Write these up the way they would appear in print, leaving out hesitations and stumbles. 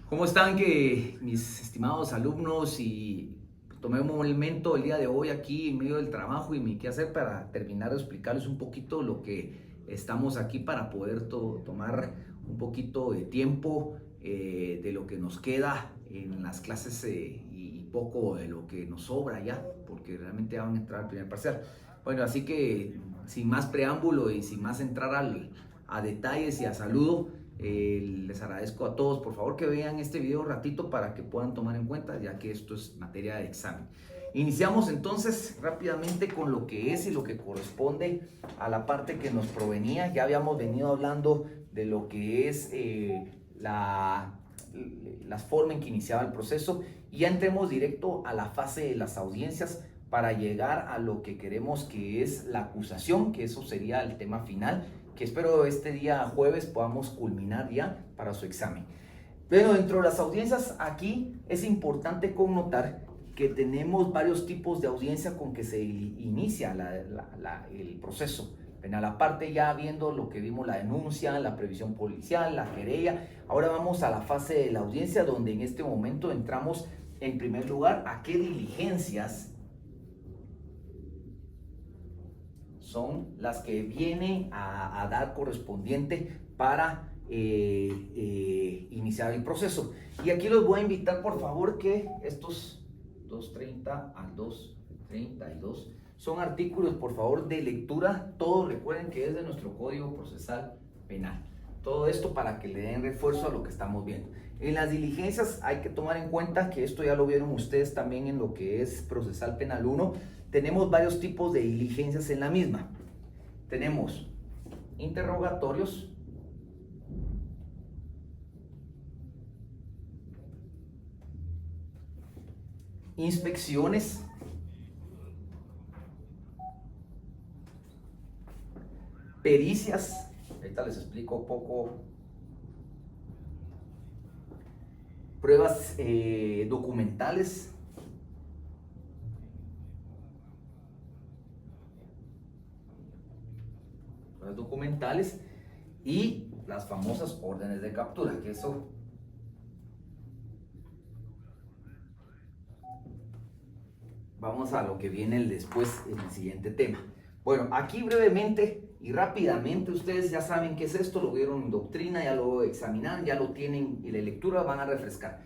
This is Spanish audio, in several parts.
¿Cómo están mis estimados alumnos? Y tomé un momento el día de hoy aquí en medio del trabajo y mi quehacer para terminar de explicarles un poquito lo que estamos aquí para poder tomar un poquito de tiempo de lo que nos queda en las clases y poco de lo que nos sobra ya, porque realmente van a entrar al primer parcial. Bueno, así que sin más preámbulo y sin más entrar a detalles y a saludo, les agradezco a todos, por favor, que vean este video un ratito para que puedan tomar en cuenta, ya que esto es materia de examen. Iniciamos entonces rápidamente con lo que es y lo que corresponde a la parte que nos provenía. Ya habíamos venido hablando de lo que es la forma en que iniciaba el proceso, y ya entremos directo a la fase de las audiencias para llegar a lo que queremos, que es la acusación, que eso sería el tema final, que espero este día jueves podamos culminar ya para su examen. Pero dentro de las audiencias aquí es importante connotar que tenemos varios tipos de audiencia con que se inicia el proceso penal. Aparte, ya viendo lo que vimos, la denuncia, la previsión policial, la querella, ahora vamos a la fase de la audiencia, donde en este momento entramos en primer lugar a qué diligencias son las que vienen a dar correspondiente para iniciar el proceso. Y aquí los voy a invitar, por favor, que estos 230 al 232 son artículos, por favor, de lectura. Todos recuerden que es de nuestro Código Procesal Penal. Todo esto para que le den refuerzo a lo que estamos viendo. En las diligencias hay que tomar en cuenta que esto ya lo vieron ustedes también en lo que es Procesal Penal 1. Tenemos varios tipos de diligencias en la misma. Tenemos interrogatorios, inspecciones, pericias, ahorita les explico un poco, pruebas documentales, y las famosas órdenes de captura, que eso vamos a lo que viene después en el siguiente tema. Bueno, aquí brevemente y rápidamente, ustedes ya saben qué es esto, lo vieron en doctrina, ya lo examinan, ya lo tienen y la lectura van a refrescar.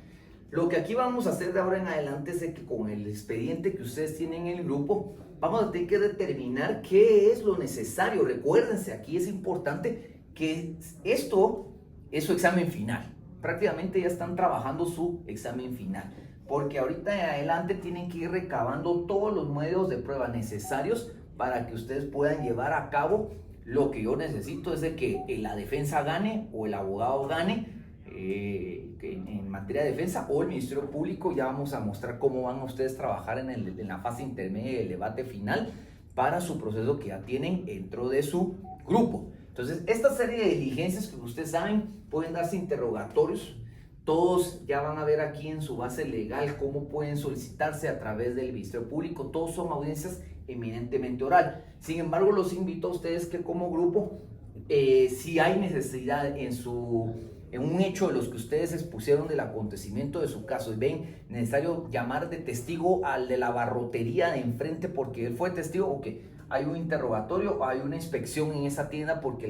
Lo que aquí vamos a hacer de ahora en adelante es de que con el expediente que ustedes tienen en el grupo, vamos a tener que determinar qué es lo necesario. Recuérdense, aquí es importante que esto es su examen final. Prácticamente ya están trabajando su examen final, porque ahorita en adelante tienen que ir recabando todos los medios de prueba necesarios para que ustedes puedan llevar a cabo. Lo que yo necesito es de que la defensa gane o el abogado gane en materia de defensa, o el Ministerio Público. Ya vamos a mostrar cómo van ustedes a trabajar en la fase intermedia del debate final para su proceso que ya tienen dentro de su grupo. Entonces, esta serie de diligencias que ustedes saben, pueden darse interrogatorios. Todos ya van a ver aquí en su base legal cómo pueden solicitarse a través del Ministerio Público. Todos son audiencias eminentemente oral. Sin embargo, los invito a ustedes que como grupo, si hay necesidad en un hecho de los que ustedes expusieron del acontecimiento de su caso y ven necesario llamar de testigo al de la barrotería de enfrente porque él fue testigo, o que hay un interrogatorio o hay una inspección en esa tienda porque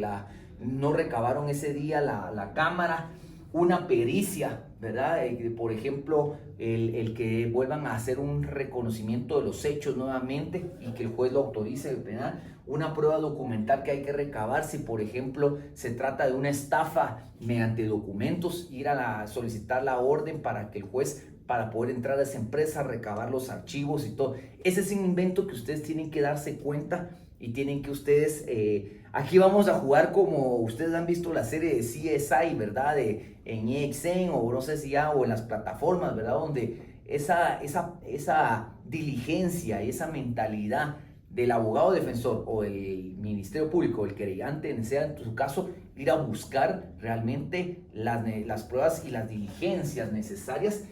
no recabaron ese día la cámara, una pericia, ¿verdad? Por ejemplo, el que vuelvan a hacer un reconocimiento de los hechos nuevamente y que el juez lo autorice el penal, una prueba documental que hay que recabar si, por ejemplo, se trata de una estafa mediante documentos, ir a solicitar la orden para que el juez, para poder entrar a esa empresa, recabar los archivos y todo. Ese es un invento que ustedes tienen que darse cuenta y tienen que ustedes... aquí vamos a jugar como ustedes han visto la serie de CSI, ¿verdad? En EXN o no sé si ya, o en las plataformas, ¿verdad? Donde esa diligencia y esa mentalidad del abogado defensor o del Ministerio Público, el querellante, sea en su caso, ir a buscar realmente las pruebas y las diligencias necesarias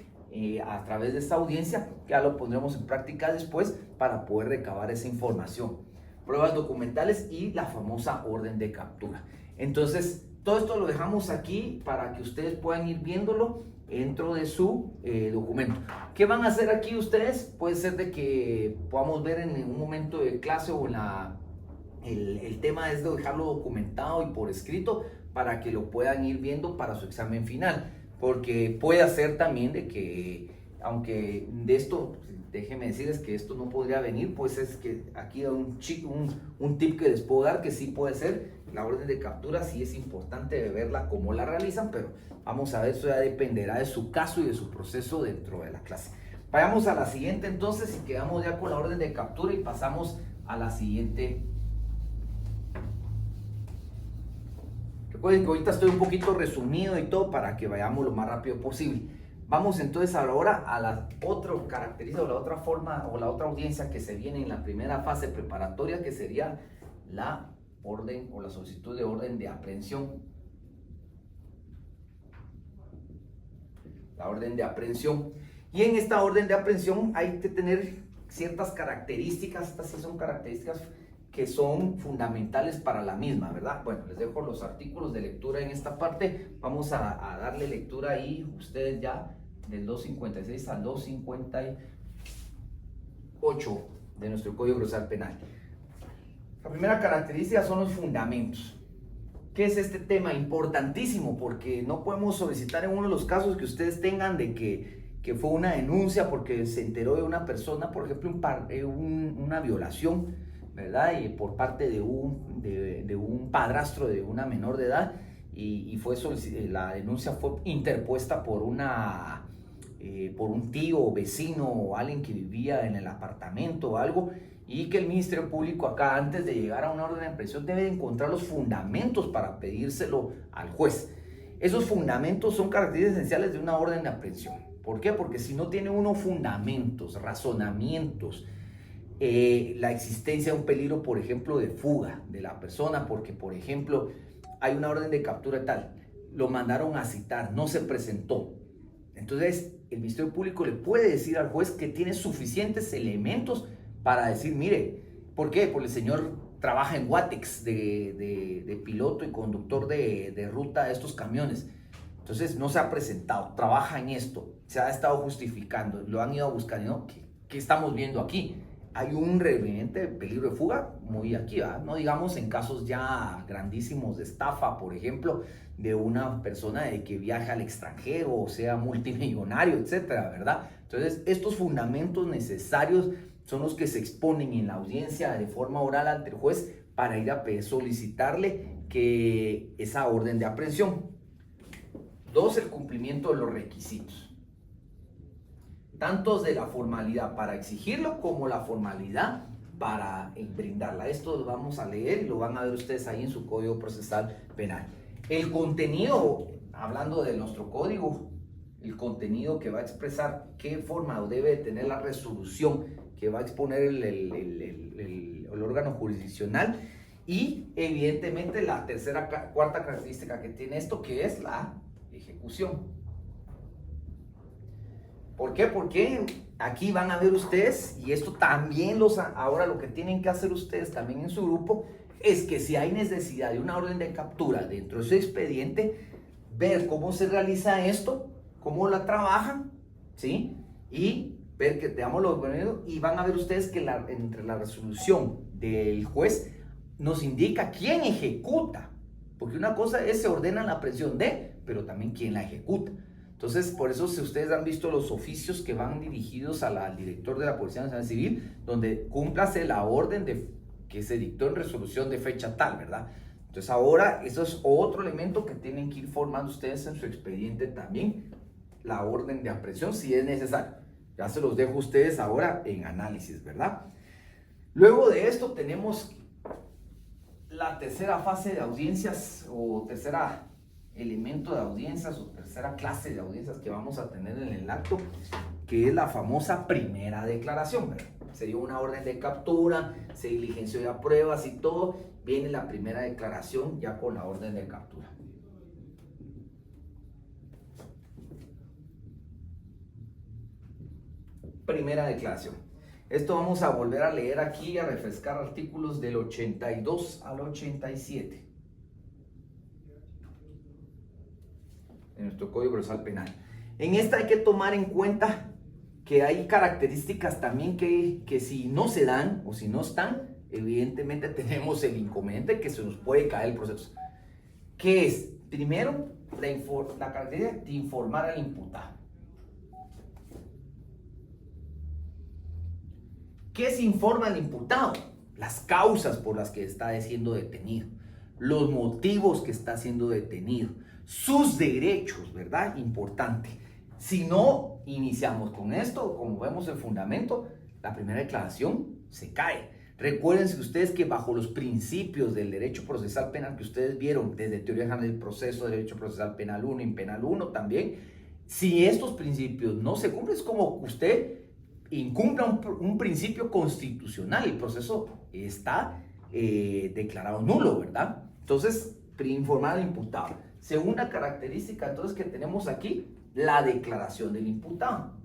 a través de esta audiencia, que ya lo pondremos en práctica después para poder recabar esa información. Pruebas documentales y la famosa orden de captura. Entonces, Todo esto lo dejamos aquí para que ustedes puedan ir viéndolo dentro de su documento. ¿Qué van a hacer aquí ustedes? Puede ser de que podamos ver en un momento de clase o el tema es de dejarlo documentado y por escrito para que lo puedan ir viendo para su examen final. Porque puede ser también de que, aunque de esto, déjenme decirles que esto no podría venir, pues es que aquí da un tip que les puedo dar que sí puede ser. La orden de captura sí es importante verla cómo la realizan, pero vamos a ver, eso ya dependerá de su caso y de su proceso dentro de la clase. Vayamos a la siguiente entonces y quedamos ya con la orden de captura y pasamos a la siguiente. Recuerden que ahorita estoy un poquito resumido y todo para que vayamos lo más rápido posible. Vamos entonces ahora a la otra característica o la otra forma o la otra audiencia que se viene en la primera fase preparatoria, que sería la orden o la solicitud de orden de aprehensión. La orden de aprehensión. Y en esta orden de aprehensión hay que tener ciertas características. Estas sí son características que son fundamentales para la misma, ¿verdad? Bueno, les dejo los artículos de lectura en esta parte. Vamos a darle lectura ahí, ustedes ya, del 256 al 258 de nuestro Código Procesal Penal. La primera característica son los fundamentos. ¿Qué es este tema? Importantísimo, porque no podemos solicitar en uno de los casos que ustedes tengan de que fue una denuncia porque se enteró de una persona, por ejemplo, una violación, ¿verdad? Y por parte de un padrastro de una menor de edad, y la denuncia fue interpuesta por un tío o vecino o alguien que vivía en el apartamento o algo, y que el Ministerio Público acá, antes de llegar a una orden de aprehensión, debe encontrar los fundamentos para pedírselo al juez. Esos fundamentos son características esenciales de una orden de aprehensión. ¿Por qué? Porque si no tiene unos fundamentos, razonamientos, la existencia de un peligro, por ejemplo, de fuga de la persona, porque, por ejemplo, hay una orden de captura tal, lo mandaron a citar, no se presentó. Entonces, el Ministerio Público le puede decir al juez que tiene suficientes elementos para decir, mire, ¿por qué? Porque el señor trabaja en Guatex de piloto y conductor de ruta de estos camiones. Entonces, no se ha presentado, trabaja en esto, se ha estado justificando, lo han ido a buscar, ¿no? ¿Qué estamos viendo aquí? Hay un evidente peligro de fuga muy aquí, ¿verdad? No digamos en casos ya grandísimos de estafa, por ejemplo, de una persona que viaja al extranjero o sea multimillonario, etcétera, ¿verdad? Entonces, estos fundamentos necesarios son los que se exponen en la audiencia de forma oral ante el juez para ir a solicitarle que esa orden de aprehensión. 2, el cumplimiento de los requisitos, tanto de la formalidad para exigirlo como la formalidad para brindarla. Esto lo vamos a leer y lo van a ver ustedes ahí en su Código Procesal Penal. El contenido, hablando de nuestro código, el contenido que va a expresar qué forma debe tener la resolución que va a exponer el órgano jurisdiccional, y evidentemente la cuarta característica que tiene esto, que es la ejecución. ¿Por qué? Porque aquí van a ver ustedes, y esto también ahora lo que tienen que hacer ustedes también en su grupo, es que si hay necesidad de una orden de captura dentro de su expediente, ver cómo se realiza esto, cómo la trabajan, ¿sí? Y ver que veamos los beneficios, y van a ver ustedes que entre la resolución del juez nos indica quién ejecuta, porque una cosa es se ordena la aprehensión pero también quién la ejecuta. Entonces, por eso, si ustedes han visto los oficios que van dirigidos al director de la Policía Nacional Civil, donde cúmplase la orden que se dictó en resolución de fecha tal, ¿verdad? Entonces, ahora, eso es otro elemento que tienen que ir formando ustedes en su expediente también, la orden de aprehensión, si es necesario. Ya se los dejo a ustedes ahora en análisis, ¿verdad? Luego de esto tenemos la tercera fase de audiencias, o tercera elemento de audiencias, o tercera clase de audiencias que vamos a tener en el acto, que es la famosa primera declaración, ¿verdad? Se dio una orden de captura, se diligenció ya pruebas y todo, viene la primera declaración ya con la orden de captura. Primera declaración. Esto vamos a volver a leer aquí, a refrescar artículos del 82 al 87. nuestro Código Procesal Penal. En esta hay que tomar en cuenta que hay características también que si no se dan o si no están, evidentemente tenemos el inconveniente que se nos puede caer el proceso. ¿Qué es? Primero, la característica de informar al imputado. ¿Qué se informa al imputado? Las causas por las que está siendo detenido, los motivos que está siendo detenido, sus derechos, ¿verdad? Importante. Si no iniciamos con esto, como vemos el fundamento, la primera declaración se cae. Recuérdense ustedes que bajo los principios del derecho procesal penal que ustedes vieron desde Teoría General del Proceso, Derecho Procesal Penal 1 y Penal 1 también, si estos principios no se cumplen, es como que usted incumpla un principio constitucional, el proceso está declarado nulo, ¿verdad? Entonces, informar al imputado. Segunda característica, entonces, que tenemos aquí, la declaración del imputado.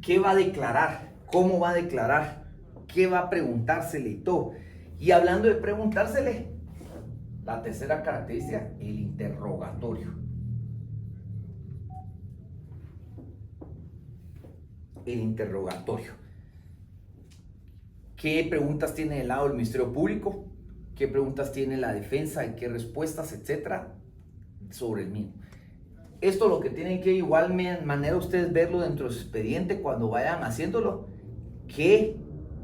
¿Qué va a declarar? ¿Cómo va a declarar? ¿Qué va a preguntársele y todo? Y hablando de preguntársele, la tercera característica, el interrogatorio. El interrogatorio. ¿Qué preguntas tiene del lado del Ministerio Público? ¿Qué preguntas tiene la defensa y qué respuestas, etcétera, sobre el mismo? Esto lo que tienen que igual manera ustedes verlo dentro de su expediente cuando vayan haciéndolo, que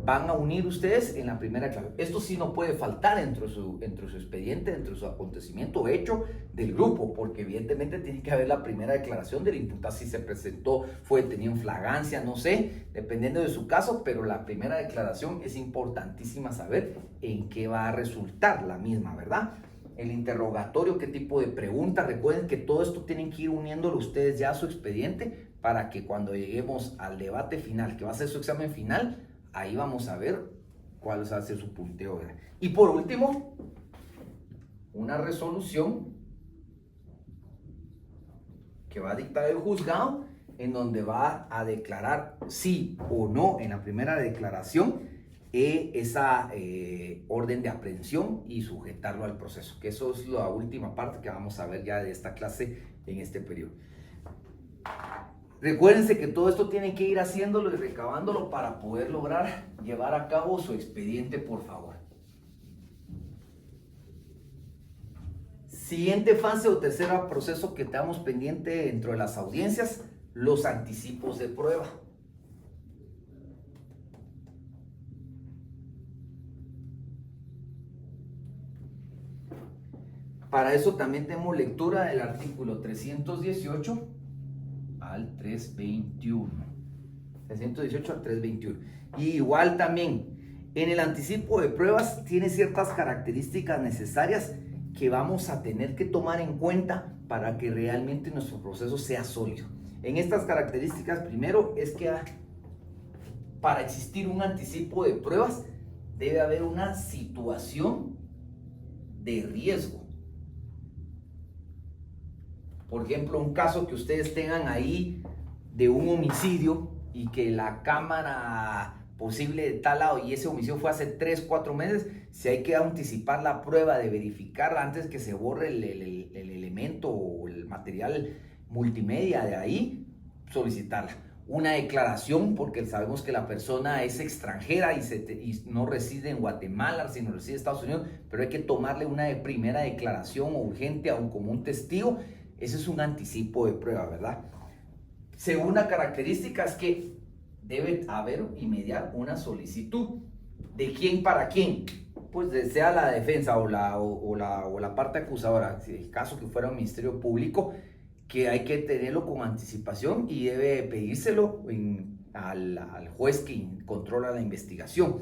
van a unir ustedes en la primera clave. Esto sí no puede faltar dentro de su expediente, dentro de su acontecimiento hecho del grupo, porque evidentemente tiene que haber la primera declaración del imputado, si se presentó, fue detenido en flagrancia, no sé, dependiendo de su caso, pero la primera declaración es importantísima saber en qué va a resultar la misma, ¿verdad? El interrogatorio, qué tipo de preguntas. Recuerden que todo esto tienen que ir uniéndolo ustedes ya a su expediente para que cuando lleguemos al debate final, que va a ser su examen final, ahí vamos a ver cuál va a ser su punteo. Y por último, una resolución que va a dictar el juzgado en donde va a declarar sí o no en la primera declaración esa orden de aprehensión y sujetarlo al proceso, que eso es la última parte que vamos a ver ya de esta clase en este periodo. Recuérdense que todo esto tienen que ir haciéndolo y recabándolo para poder lograr llevar a cabo su expediente, por favor. Siguiente fase o tercer proceso que tenemos pendiente dentro de las audiencias, los anticipos de prueba. Para eso también tenemos lectura del artículo 318 al 321. 318 al 321. Y igual también, en el anticipo de pruebas tiene ciertas características necesarias que vamos a tener que tomar en cuenta para que realmente nuestro proceso sea sólido. En estas características, primero es que para existir un anticipo de pruebas debe haber una situación de riesgo. Por ejemplo, un caso que ustedes tengan ahí de un homicidio y que la cámara posible de tal lado y ese homicidio fue hace 3-4 meses, si hay que anticipar la prueba de verificarla antes que se borre el elemento o el material multimedia de ahí, solicitarla. Una declaración, porque sabemos que la persona es extranjera y no reside en Guatemala, sino reside en Estados Unidos, pero hay que tomarle una primera declaración urgente aún como un testigo. Ese es un anticipo de prueba, ¿verdad? Segunda característica es que debe haber y mediar una solicitud. ¿De quién para quién? Pues sea la defensa o la parte acusadora, si el caso que fuera un ministerio público, que hay que tenerlo con anticipación y debe pedírselo al juez que controla la investigación.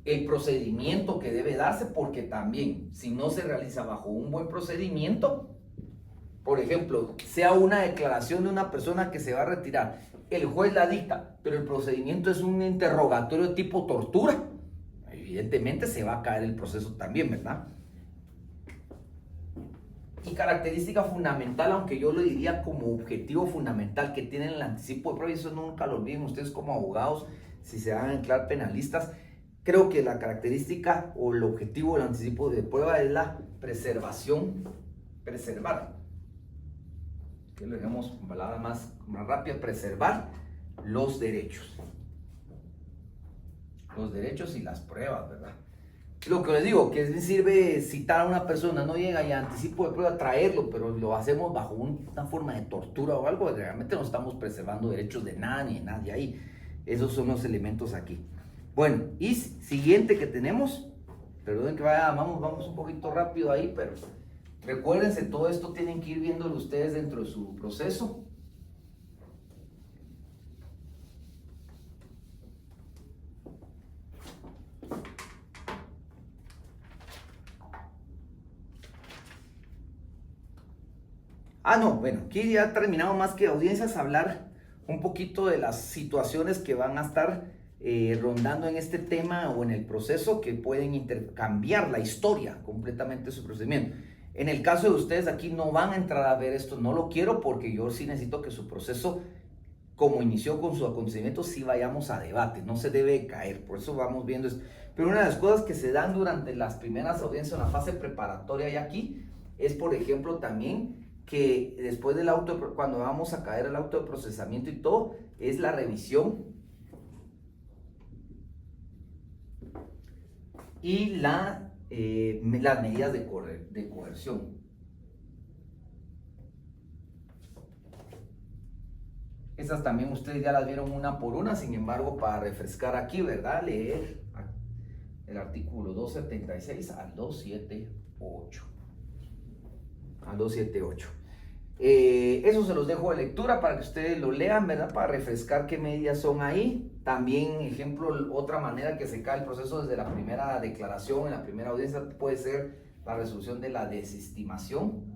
El procedimiento que debe darse, porque también si no se realiza bajo un buen procedimiento, por ejemplo, sea una declaración de una persona que se va a retirar, el juez la dicta, pero el procedimiento es un interrogatorio tipo tortura, evidentemente se va a caer el proceso también, ¿verdad? Y característica fundamental, aunque yo lo diría como objetivo fundamental que tienen el anticipo de prueba, y eso nunca lo olviden ustedes como abogados, si se van a declarar penalistas, creo que la característica o el objetivo del anticipo de prueba es la preservación, preservar, que lo digamos con palabras más rápida, preservar los derechos y las pruebas, ¿verdad? Lo que les digo, que sirve citar a una persona, no llega y anticipo de prueba traerlo, pero lo hacemos bajo una forma de tortura o algo, realmente no estamos preservando derechos de nada ni de nadie ahí. Esos son los elementos aquí. Bueno, y siguiente que tenemos, perdonen que vamos un poquito rápido ahí, pero recuérdense, todo esto tienen que ir viéndolo ustedes dentro de su proceso. No, bueno, aquí ya terminamos más que audiencias, hablar un poquito de las situaciones que van a estar rondando en este tema o en el proceso que pueden intercambiar la historia completamente de su procedimiento. En el caso de ustedes aquí no van a entrar a ver esto, no lo quiero porque yo sí necesito que su proceso, como inició con su acontecimiento, sí vayamos a debate, no se debe caer, por eso vamos viendo esto. Pero una de las cosas que se dan durante las primeras audiencias en la fase preparatoria y aquí es, por ejemplo, también que después del cuando vamos a caer el auto de procesamiento y todo, es la revisión y las medidas de coerción. Esas también ustedes ya las vieron una por una, sin embargo, para refrescar aquí, ¿verdad? Leer el artículo 276 al 278. Al 278. Eso se los dejo de lectura para que ustedes lo lean, ¿verdad? Para refrescar qué medidas son ahí. También, ejemplo, otra manera que se cae el proceso desde la primera declaración, en la primera audiencia, puede ser la resolución de la desestimación,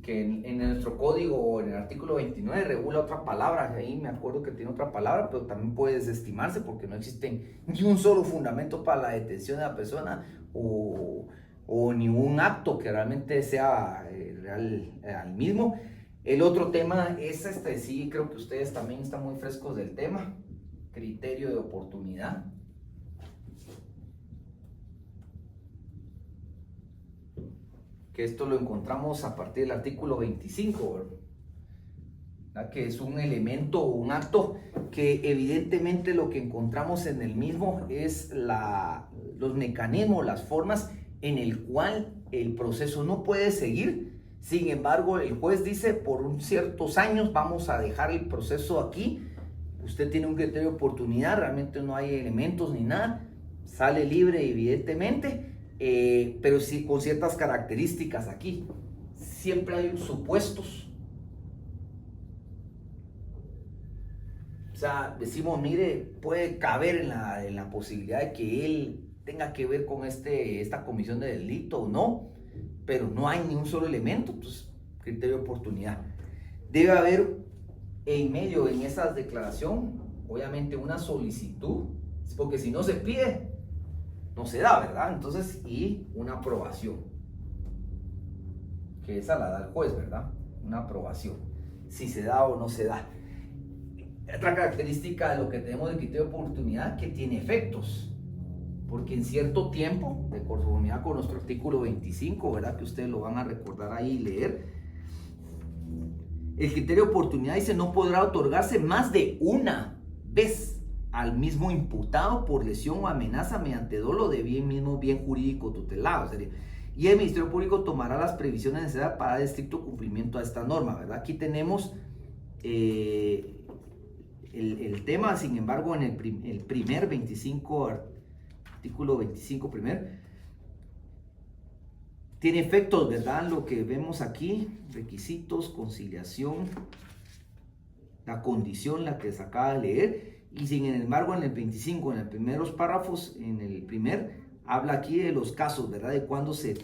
que en nuestro código, en el artículo 29, regula otra palabra. Ahí me acuerdo que tiene otra palabra, pero también puede desestimarse porque no existe ni un solo fundamento para la detención de la persona o ningún acto que realmente sea real al mismo. El otro tema es sí, creo que ustedes también están muy frescos del tema, criterio de oportunidad. Que esto lo encontramos a partir del artículo 25, ¿verdad? Que es un elemento o un acto que evidentemente lo que encontramos en el mismo es los mecanismos, las formas en el cual el proceso no puede seguir. Sin embargo, el juez dice, por ciertos años vamos a dejar el proceso aquí, usted tiene un criterio de oportunidad, realmente no hay elementos ni nada, sale libre evidentemente, pero sí con ciertas características aquí. Siempre hay supuestos. O sea, decimos, mire, puede caber en la posibilidad de que él tenga que ver con esta comisión de delito o no, pero no hay ni un solo elemento, entonces criterio de oportunidad. Debe haber en medio en esa declaración, obviamente, una solicitud, porque si no se pide, no se da, ¿verdad? Entonces, y una aprobación, que esa la da el juez, ¿verdad? Una aprobación, si se da o no se da. Otra característica de lo que tenemos de criterio de oportunidad, que tiene efectos, porque en cierto tiempo, de conformidad con nuestro artículo 25, ¿verdad? Que ustedes lo van a recordar ahí y leer, el criterio de oportunidad dice no podrá otorgarse más de una vez al mismo imputado por lesión o amenaza mediante dolo de mismo bien jurídico tutelado. Y el Ministerio Público tomará las previsiones necesarias para el estricto cumplimiento a esta norma, ¿verdad? Aquí tenemos el tema, sin embargo, en el primer 25, artículo 25 primer, tiene efectos, ¿verdad? Lo que vemos aquí, requisitos, conciliación, la condición, la que se acaba de leer, y sin embargo en el 25, en los primeros párrafos, en el primer, habla aquí de los casos, ¿verdad? De cuándo se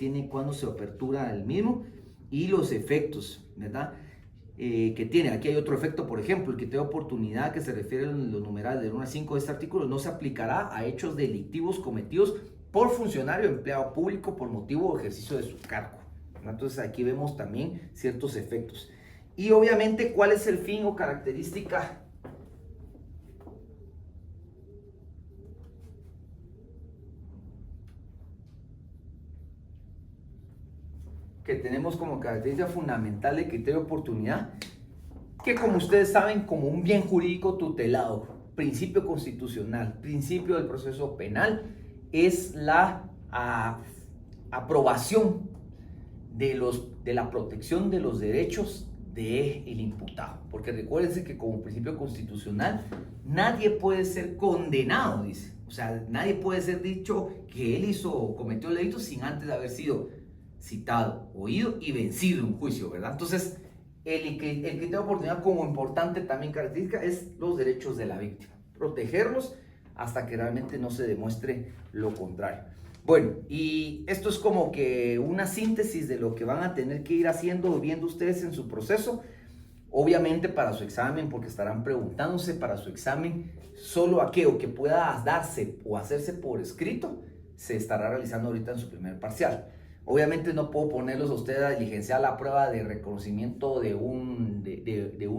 apertura el mismo y los efectos, ¿verdad? Que tiene. Aquí hay otro efecto, por ejemplo, el criterio de oportunidad que se refiere a los numerales del 1 al 5 de este artículo no se aplicará a hechos delictivos cometidos por funcionario o empleado público por motivo de ejercicio de su cargo. Entonces aquí vemos también ciertos efectos. Y obviamente, ¿cuál es el fin o característica que tenemos como característica fundamental el criterio de oportunidad, que como ustedes saben, como un bien jurídico tutelado, principio constitucional, principio del proceso penal, es la aprobación de la protección de los derechos del imputado. Porque recuérdense que como principio constitucional, nadie puede ser condenado, dice. O sea, nadie puede ser dicho que él cometió el delito sin antes de haber sido citado, oído y vencido en juicio, ¿verdad? Entonces, el criterio de oportunidad como importante también característica es los derechos de la víctima. Protegerlos hasta que realmente no se demuestre lo contrario. Bueno, y esto es como que una síntesis de lo que van a tener que ir haciendo o viendo ustedes en su proceso. Obviamente para su examen, porque estarán preguntándose para su examen, solo aquello que pueda darse o hacerse por escrito, se estará realizando ahorita en su primer parcial. Obviamente no puedo ponerlos a ustedes a diligenciar la prueba de reconocimiento de un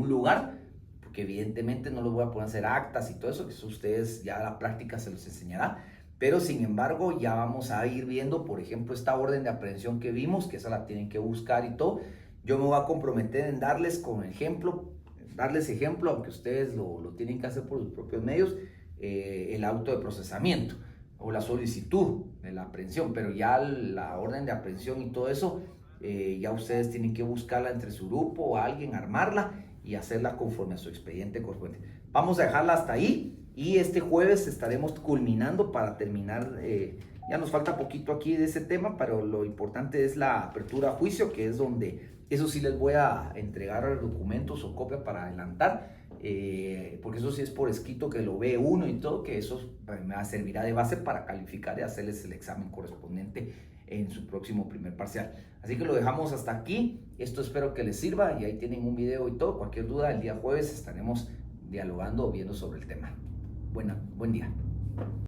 lugar, porque evidentemente no los voy a poner a hacer actas y todo eso, que eso ustedes ya a la práctica se los enseñará. Pero sin embargo ya vamos a ir viendo, por ejemplo, esta orden de aprehensión que vimos, que esa la tienen que buscar y todo. Yo me voy a comprometer en darles ejemplo, aunque ustedes lo tienen que hacer por sus propios medios, el auto de procesamiento o la solicitud de la aprehensión, pero ya la orden de aprehensión y todo eso, ya ustedes tienen que buscarla entre su grupo o alguien, armarla y hacerla conforme a su expediente correspondiente. Vamos a dejarla hasta ahí y este jueves estaremos culminando para terminar. Ya nos falta poquito aquí de ese tema, pero lo importante es la apertura a juicio, que es donde, eso sí les voy a entregar documentos o copia para adelantar, porque eso sí es por escrito que lo ve uno y todo, que eso me servirá de base para calificar y hacerles el examen correspondiente en su próximo primer parcial. Así que lo dejamos hasta aquí. Esto espero que les sirva y ahí tienen un video y todo. Cualquier duda, el día jueves estaremos dialogando o viendo sobre el tema. Buen día.